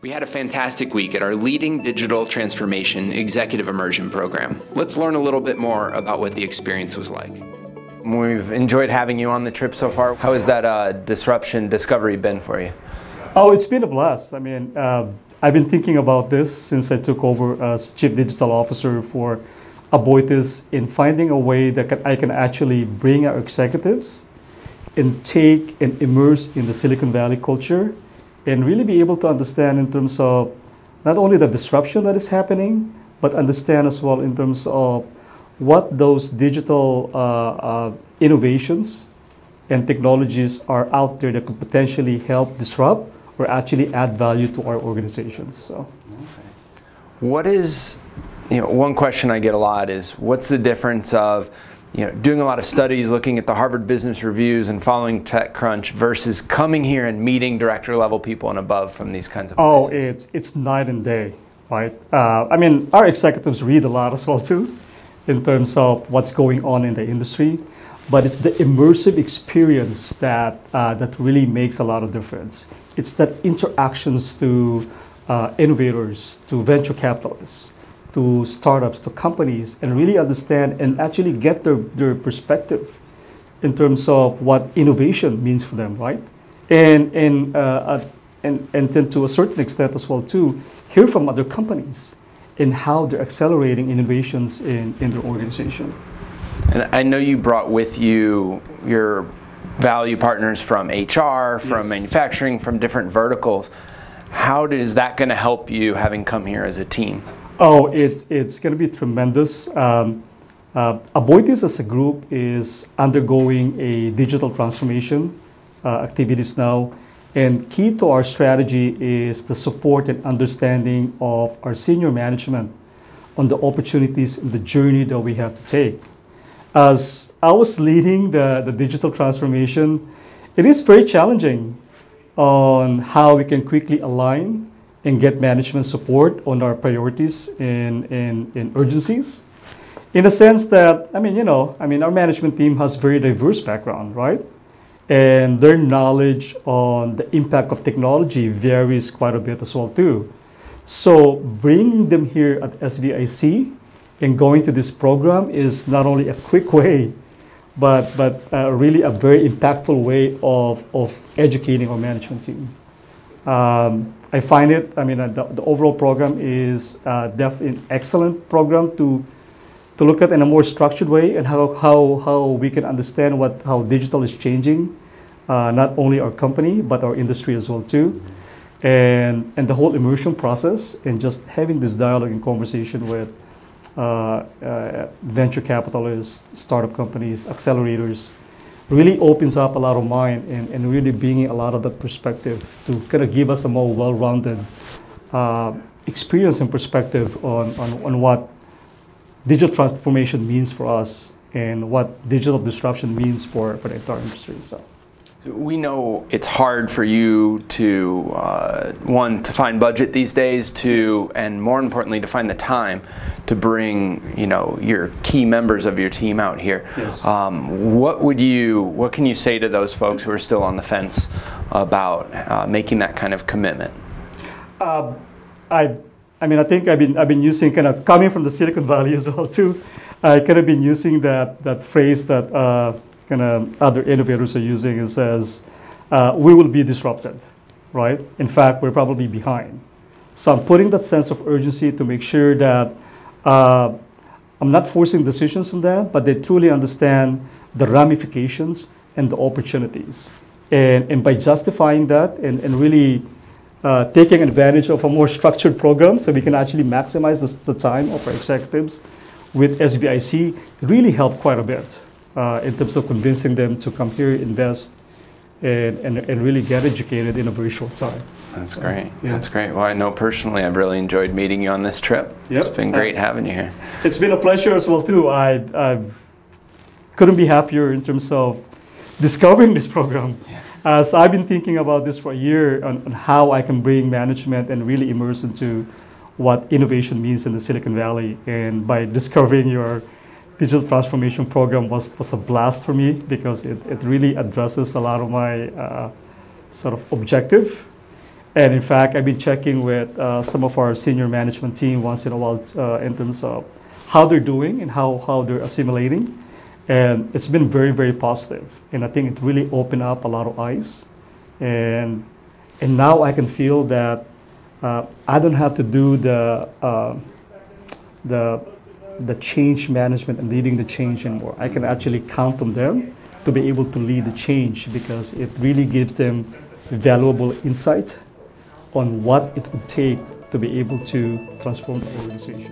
We had a fantastic week at our leading digital transformation executive immersion program. Let's learn a little bit more about what the experience was like. We've enjoyed having you on the trip so far. How has that disruption discovery been for you? Oh, it's been a blast. I mean, I've been thinking about this since I took over as Chief Digital Officer for Aboitiz in finding a way that I can actually bring our executives and take and immerse in the Silicon Valley culture and really be able to understand in terms of not only the disruption that is happening, but understand as well in terms of what those digital innovations and technologies are out there that could potentially help disrupt or actually add value to our organizations. So, what is, one question I get a lot is, what's the difference of doing a lot of studies, looking at the Harvard Business Reviews and following TechCrunch versus coming here and meeting director level people and above from these kinds of places? It's night and day, right? I mean, our executives read a lot as well too, in terms of what's going on in the industry, but it's the immersive experience that that really makes a lot of difference. It's that interactions to innovators, to venture capitalists, to startups, to companies, and really understand and actually get their perspective in terms of what innovation means for them, right? And then to a certain extent as well too, hear from other companies and how they're accelerating innovations in their organization. And I know you brought with you your value partners from HR, from manufacturing, from different verticals. How is that going to help you having come here as a team? Oh, it's going to be tremendous. Aboitiz as a group is undergoing a digital transformation activities now. And key to our strategy is the support and understanding of our senior management on the opportunities and the journey that we have to take. As I was leading the digital transformation, it is very challenging on how we can quickly align and get management support on our priorities and urgencies. In a sense that, our management team has very diverse background, right? And their knowledge on the impact of technology varies quite a bit as well too. So bringing them here at SVIC and going to this program is not only a quick way, but really a very impactful way of educating our management team. I find it, the overall program is definitely an excellent program to look at in a more structured way and how we can understand how digital is changing, not only our company, but our industry as well too. And the whole immersion process and just having this dialogue and conversation with venture capitalists, startup companies, accelerators, really opens up a lot of mind and really bringing a lot of that perspective to kind of give us a more well-rounded experience and perspective on what digital transformation means for us and what digital disruption means for the entire industry. So. We know it's hard for you to, one, to find budget these days, and more importantly, to find the time to bring, your key members of your team out here. Yes. What can you say to those folks who are still on the fence about making that kind of commitment? I think I've been using, kind of coming from the Silicon Valley as well too. I kind of been using that phrase that kind of other innovators are using. It says, we will be disrupted, right? In fact, we're probably behind. So I'm putting that sense of urgency to make sure that I'm not forcing decisions on them, but they truly understand the ramifications and the opportunities. And by justifying that and really taking advantage of a more structured program so we can actually maximize the time of our executives with SVIC really helped quite a bit. In terms of convincing them to come here, invest, and really get educated in a very short time. That's great. Yeah. That's great. Well, I know personally I've really enjoyed meeting you on this trip. Yep. It's been great having you here. It's been a pleasure as well too. I couldn't be happier in terms of discovering this program. Yeah. As I've been thinking about this for a year on how I can bring management and really immerse into what innovation means in the Silicon Valley. And by discovering your digital transformation program was a blast for me because it really addresses a lot of my sort of objective And in fact, I've been checking with some of our senior management team once in a while in terms of how they're doing and how they're assimilating. And it's been very, very positive. And I think it really opened up a lot of eyes. And now I can feel that I don't have to do the change management and leading the change anymore. I can actually count on them to be able to lead the change, because it really gives them valuable insight on what it would take to be able to transform the organization.